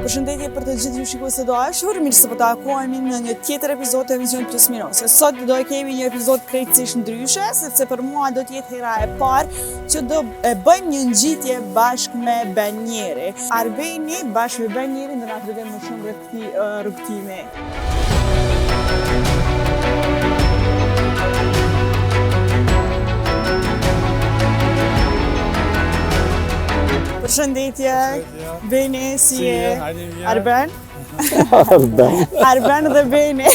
Përshëndetje për të gjithë ju shikuesit e dashur, mirë se po takohemi në një tjetër epizod të emisionit Plus Minus. Sot do e kemi një epizod krejtësisht ndryshe, sepse për mua do të jetë hera e parë që do e bëjmë një ngjitje bashkë me Benjeri. Arbeni bashkë me Benjerin do na tregojë më shumë rreth këtij rrugtimi. Përshëndetje, Beni, si je? Arben? Arben dhe Beni.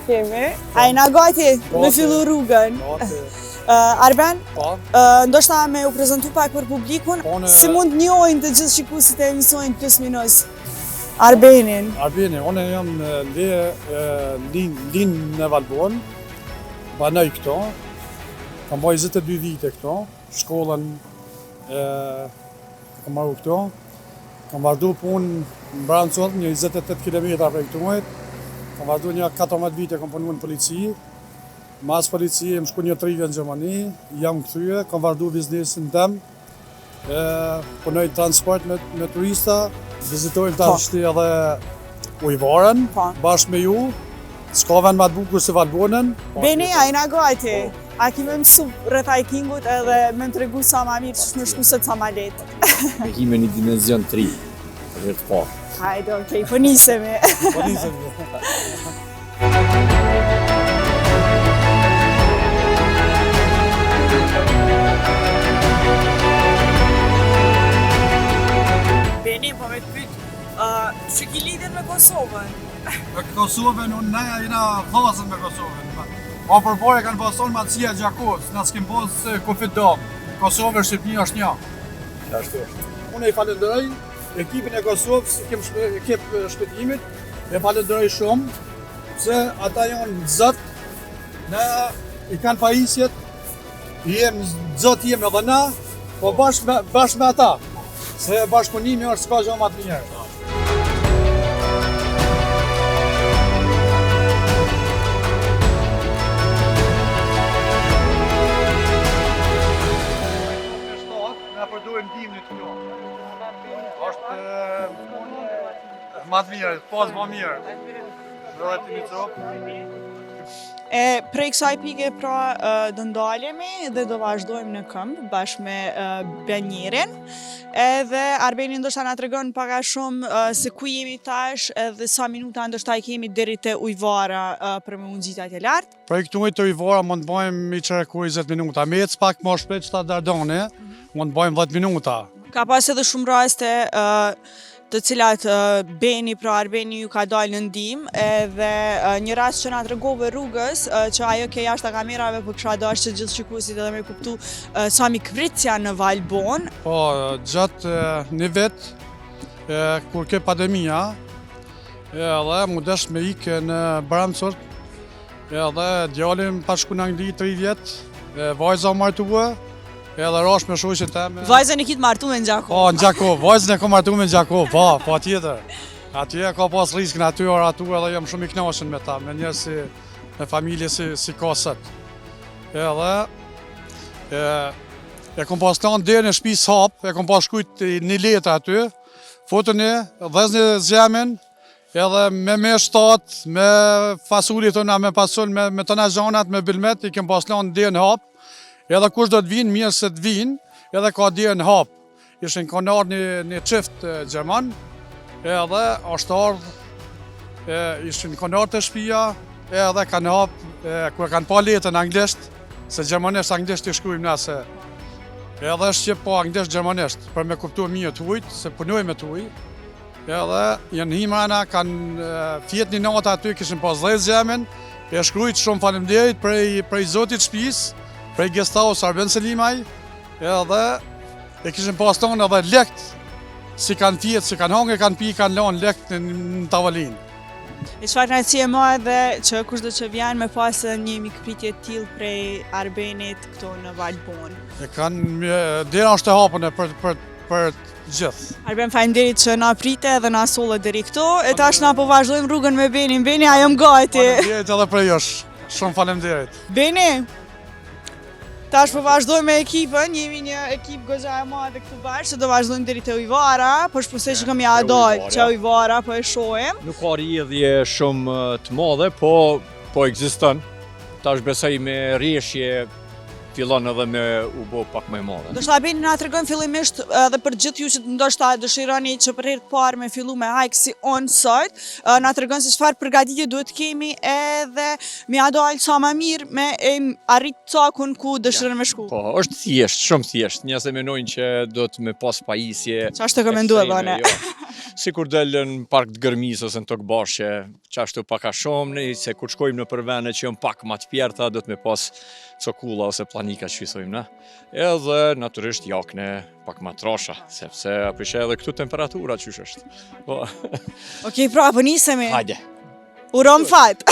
Kemi. A jena gati me fillu rrugën? Arben, ndoshta me u prezentu pak për publikun, si mund njohin të gjithë shikuesit e emisionit Plus Minus Arbenin? Arbeni, unë jam lind në Valbon, banoj këto, kam bërë 22 vite këto, shkollën kam marrë këto, kam vazhdu punë në Brancot, një 28 km prej këtuajt, kam vazhdu një 14 vite kam punu në polici, mas polici më shku një 3 vjet në Gjermani, jam këthyje, kam vazhdu biznesin tem, punoj transport me turista, vizitojmë të ashti edhe ujvaren, bashkë me ju, s'ka vend ma të bukur se Valbonen. Beni, a jena gati? A ki me mësu rreth hikingut edhe me më tregu sa ma mirë që më shku se sa ma letë. Me kime një dimenzion 3, për të parë. Hajde, okej, po nisemi. Po nisemi. Beni, po me të pyt, që ki lidhjen me Kosovën? Me Kosovën, unë ne jena thasën me Kosovën. Ma përpore kanë pason Matësia Gjakovës, na s'kem pas kufit dom. Kosovë Shqipënia është një. Ashtu është. Unë i falenderoj ekipin e Kosovës, ekip shpëtimit, e falenderoj shumë, se ata janë zot, ne i kanë pajisjet, zot jemi edhe na, po bashkë me ata, se bashkëpunimi është s'ka gjë më të mirë. Është ma të mirë, pas ma mirë. Rrët i copë. Prej kësaj pike pra do ndalemi dhe do vazhdojmë në këmbë bashkë me Benjerin. Edhe Arbeni ndoshta na tregon pak a shumë se ku jemi tash edhe sa minuta ndoshta i kemi deri te ujvara për me u nxit atje lart. Prej këtu të ujvara mund të bëjmë i qereku 20 minuta. Me ecë pak më shpejt që ta dardone, mund të bëjmë 10 minuta. Ka pas edhe shumë raste të cilat Beni, pra Arbeni ju ka dalë në ndihmë, edhe një rast që na tregove rrugës që ajo ke jashtë kamerave, po kisha dashur që gjithë shikuesit edhe me kuptu sa mikvritja në Valbon. Po, gjatë një vit, kur ke pandemia, edhe mu desh me ikë në Brancot, edhe djalim pa shku në Angli 3 vjet, vajza martue, edhe rash me shoqen teme. Vajzën e kit martu me në Gjakov. Po, në Gjakov, vajzën e ka martu me në Gjakov, po tjetër. Atje ka pas risk në aty edhe jam shumë i knaqen me ta, me njerëz me familje si ka sot. Edhe e kom pas lanë deri në shtëpi hap, e kom pas shkujt një letër aty, fotoni, vëzni zjemin, edhe me shtat, me fasulit tona, me pasun, me tona gjanat, me bilmet, i kem pas lanë deri në hap. Edhe kush do të vinë, mirë se të vinë, edhe ka deri në hap. Ishin kanë ardhur një çift gjerman, edhe është ardhur, ishin kanë ardhur te shtëpia, edhe kanë hap, kur kanë pa letën anglisht, se gjermanisht anglisht i shkruajmë na se. Edhe shqip po anglisht gjermanisht, për me kuptuar mirë të ujit, se punojmë me të ujit. Edhe janë himrana, kanë fjet një natë aty, kishin pas 10 zemin, e shkruajt shumë faleminderit prej zotit shtëpisë, prej guesthouse Arben Selimaj, edhe e kishin pas tonë edhe lekt, si kanë fjetë, si kanë hangë, kanë pi, kanë lanë lekt në tavolinë. E çfarë kënaqësie më edhe që kushdo që vjen me pas një mikpritje të tillë prej Arbenit këtu në Valbon. E kanë dera është e hapur për gjithë. Arben, faleminderit që na prite dhe na solle deri këtu. E tash na po vazhdojmë rrugën me Benin. Beni, a jam gati? Faleminderit edhe për jush. Shumë faleminderit. Beni, Tash po vazhdojmë me ekipën, jemi një ekip goxha e madhe këtu bashkë, që do vazhdojmë deri te Ujvara, po shpresoj që kam ja dal, që Ujvara po e shohim. Nuk ka rrjedhje shumë të madhe, po ekziston. Tash besoj me rreshje fillon edhe me u bë pak më e madhe. Do shta Albeni na tregon fillimisht edhe për gjithë ju që ndoshta dëshironi që për herë të parë me fillu me hike si on site, na tregon se çfarë përgatitje duhet kemi edhe me ja dal sa më mirë me e arrit cakun ku dëshirojmë me shku. Po, është thjesht, shumë thjesht. Njerëz e mendojnë që do të me pas pajisje. Çfarë të komenduar bane? Si kur delën në park të Gërmis ose në Tokë Bashkë, qashtu pak a shumë, se kur shkojmë në për vende që janë pak më të pjerta, do të me pas cokulla ose planika që shqisojmë na. Edhe natyrisht jakne pak më trasha, sepse aprishe edhe këtu temperatura qysh është. Po. Okej, pra, po nisemi. Hajde. Urom fat.